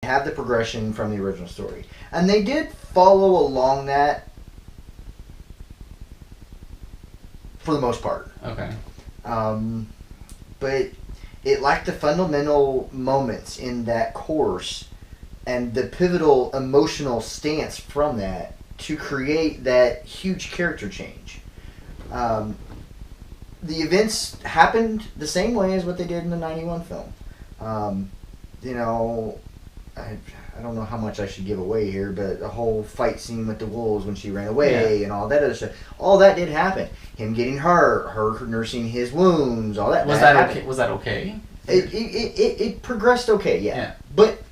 have the progression from the original story. And they did follow along that for the most part. Okay. But it lacked the fundamental moments in that course and the pivotal emotional stance from that to create that huge character change. The events happened the same way as what they did in the 91 film. You know, I don't know how much I should give away here, but the whole fight scene with the wolves when she ran away and all that other stuff, all that did happen. Him getting hurt, her nursing his wounds, all that. Was that okay? Was that okay? It progressed okay, yeah. But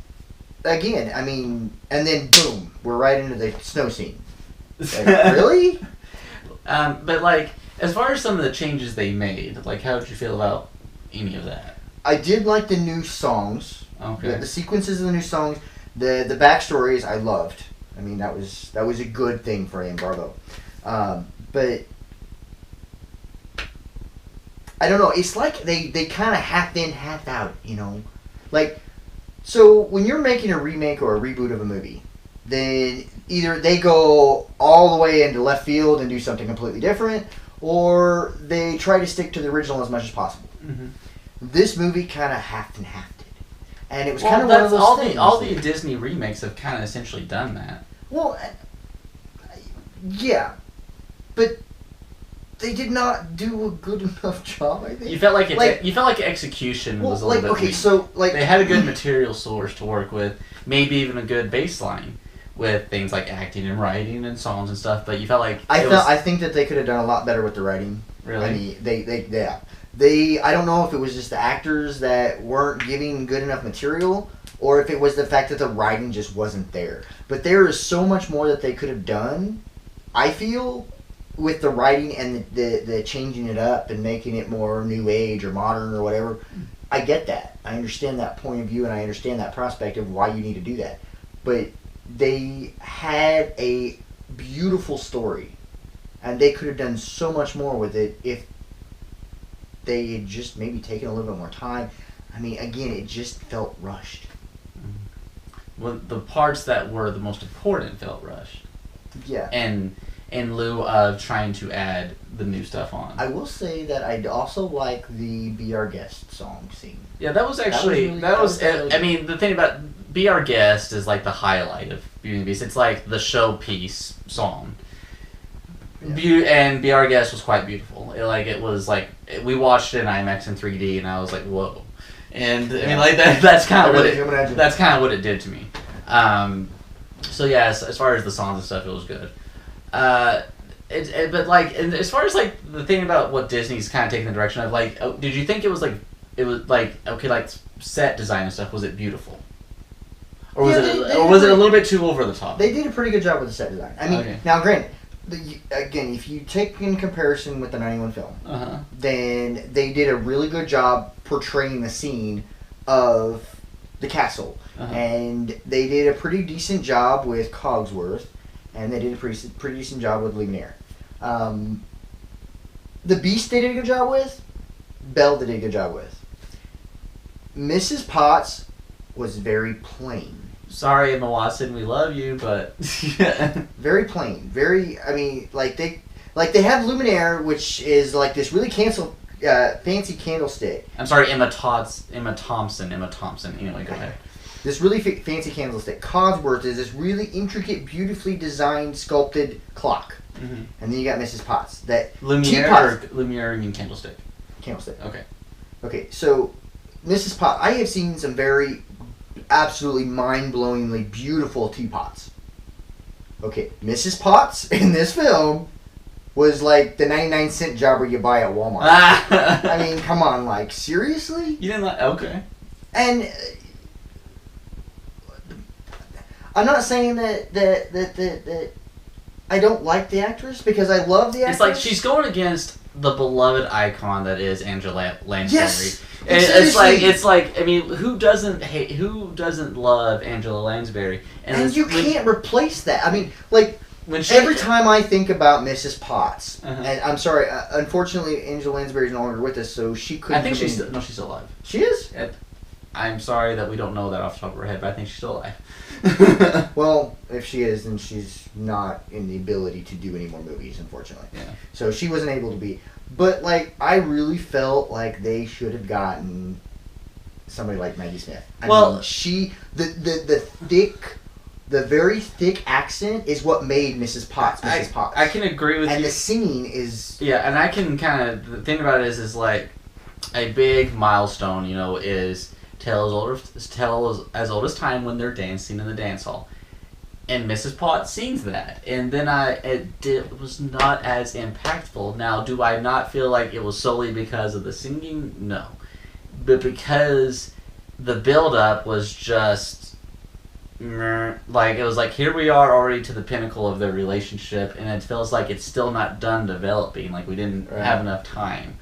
again, I mean, and then boom, we're right into the snow scene. Like, really? But like, as far as some of the changes they made, like, how did you feel about any of that? I did like the new songs. Okay. The sequences of the new songs, the backstories I loved. I mean, that was a good thing for Anne Barlow. But I don't know. It's like they kind of half in, half out. You know, like, so when you're making a remake or a reboot of a movie, then either they go all the way into left field and do something completely different, or they try to stick to the original as much as possible. Mm-hmm. This movie kind of half and half did, and it was kind of one of those things. All the Disney remakes have kind of essentially done that. Well, yeah, but they did not do a good enough job. I think you felt like execution was a little bit weak. So like they had a good material source to work with, maybe even a good baseline with things like acting and writing and songs and stuff. But you felt like I think that they could have done a lot better with the writing. Really? I mean, I don't know if it was just the actors that weren't giving good enough material, or if it was the fact that the writing just wasn't there. But there is so much more that they could have done, I feel, with the writing and the changing it up and making it more new age or modern or whatever. I get that. I understand that point of view, and I understand that prospect of why you need to do that. But they had a beautiful story, and they could have done so much more with it if they had just maybe taken a little bit more time. I mean, again, it just felt rushed. Well, the parts that were the most important felt rushed. Yeah. And in lieu of trying to add the new stuff on. I will say that I also like the Be Our Guest song scene. Yeah, that was actually... I mean, the thing about Be Our Guest is like the highlight of Beauty and the Beast. It's like the showpiece song. Yeah. And Be Our Guest was quite beautiful. It was like, we watched it in IMAX in 3D, and I was like, whoa. And I mean, like that's kind of what it did to me. So yeah, as far as the songs and stuff, it was good. But like, and as far as like the thing about what Disney's kind of taking the direction of, like, did you think it was okay, like set design and stuff? Was it beautiful, or was it a little bit too over the top? They did a pretty good job with the set design. I mean, Now granted, again, if you take in comparison with the 91 film, then they did a really good job portraying the scene of the castle, and they did a pretty decent job with Cogsworth, and they did a pretty decent job with Luminaire. The Beast they did a good job with. Belle they did a good job with. Mrs. Potts was very plain. Sorry, Emma Watson, we love you, but very plain. Very, I mean, like they have Luminaire, which is like this really fancy candlestick. I'm sorry, Emma Thompson. Anyway, go ahead. This really fancy candlestick. Cogsworth is this really intricate, beautifully designed, sculpted clock. Mm-hmm. And then you got Mrs. Potts. That Luminaire, you mean candlestick? Candlestick. Okay, so Mrs. Potts, I have seen some very absolutely mind-blowingly beautiful teapots. Okay, Mrs. Potts in this film was like the 99-cent jobber you buy at Walmart. I mean, come on, like, seriously? You didn't like... Okay. And I'm not saying that I don't like the actress, because I love the actress. It's like she's going against the beloved icon that is Angela Lansbury. Yes. It's like I mean, who doesn't love Angela Lansbury? And you can't replace that. I mean, like, every time I think about Mrs. Potts, and I'm sorry, unfortunately Angela Lansbury is no longer with us, so she couldn't. I think she's still alive. She is? I'm sorry that we don't know that off the top of her head, but I think she's still alive. Well, if she is, then she's not in the ability to do any more movies, unfortunately. Yeah. So she wasn't able to be. But, like, I really felt like they should have gotten somebody like Maggie Smith. I mean, she, the very thick accent is what made Mrs. Potts Mrs. Potts. I can agree with you. And the singing is... Yeah, and I can kind of... The thing about it is like, a big milestone, you know, is Tale as Old as Time when they're dancing in the dance hall. And Mrs. Potts sings that. And then it was not as impactful. Now, do I not feel like it was solely because of the singing? No. But because the build-up was just... Like, it was like, here we are already to the pinnacle of their relationship, and it feels like it's still not done developing. Like, we didn't have enough time.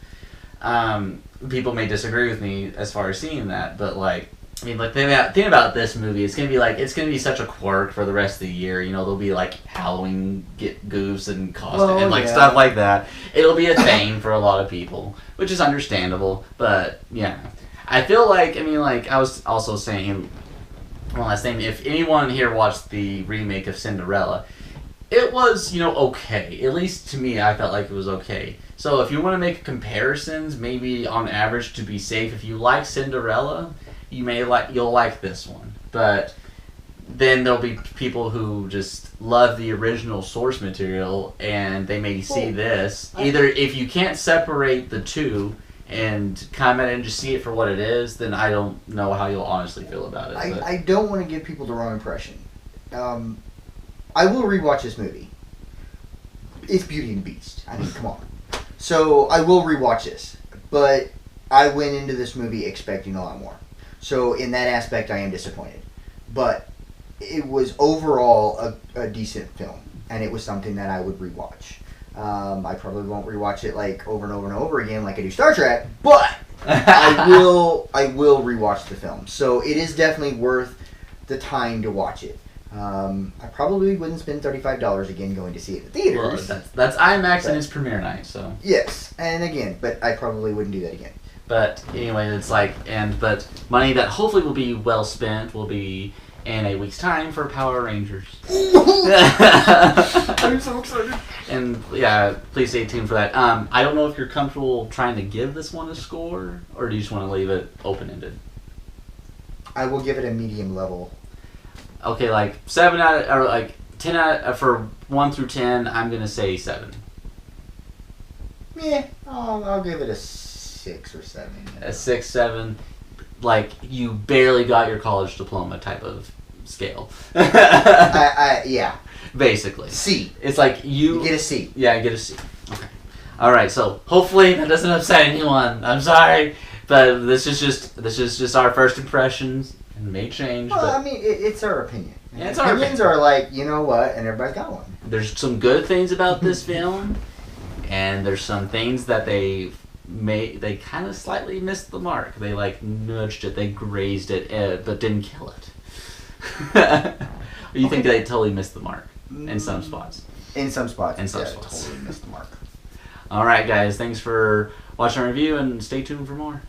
People may disagree with me as far as seeing that, but, like, I mean, like, think about this movie. It's gonna be such a quirk for the rest of the year. You know, there'll be, like, Halloween goofs and costumes and, like, stuff like that. It'll be a thing for a lot of people, which is understandable, but, yeah. I feel like, I mean, like, I was also saying... One last thing, if anyone here watched the remake of Cinderella, it was, you know, okay. At least to me, I felt like it was okay. So if you want to make comparisons, maybe on average to be safe, if you like Cinderella, you'll like this one. But then there'll be people who just love the original source material, and they may see this. Either if you can't separate the two and comment and just see it for what it is, then I don't know how you'll honestly feel about it. I don't want to give people the wrong impression. I will rewatch this movie. It's Beauty and the Beast. I mean, come on. So I will rewatch this. But I went into this movie expecting a lot more. So in that aspect, I am disappointed. But it was overall a decent film. And it was something that I would rewatch. I probably won't rewatch it like over and over and over again like I do Star Trek, but I will rewatch the film. So it is definitely worth the time to watch it. I probably wouldn't spend $35 again going to see it in the theaters. Well, that's IMAX and its premiere night, so. Yes, and again, but I probably wouldn't do that again. But anyway, it's like, but money that hopefully will be well spent will be in a week's time for Power Rangers. I'm so excited. And yeah, please stay tuned for that. I don't know if you're comfortable trying to give this one a score, or do you just want to leave it open-ended? I will give it a medium level. Okay, like 7 out of, or like 10 out for 1 through 10. I'm gonna say 7. Yeah, I'll give it a 6 or 7. A 6, 7. Like, you barely got your college diploma type of scale. Yeah. Basically. C. It's like you get a C. Yeah, you get a C. Okay. Alright, so hopefully that doesn't upset anyone. I'm sorry. But this is just our first impressions, and may change. Well, but I mean, it's our opinion. Yeah, it's our opinions are like, you know what, and everybody's got one. There's some good things about this film, and there's some things that they kind of slightly missed the mark. They like nudged it, they grazed it, but didn't kill it. You think they totally missed the mark in some spots? In some spots. Totally missed the mark. All right, guys. Thanks for watching our review, and stay tuned for more.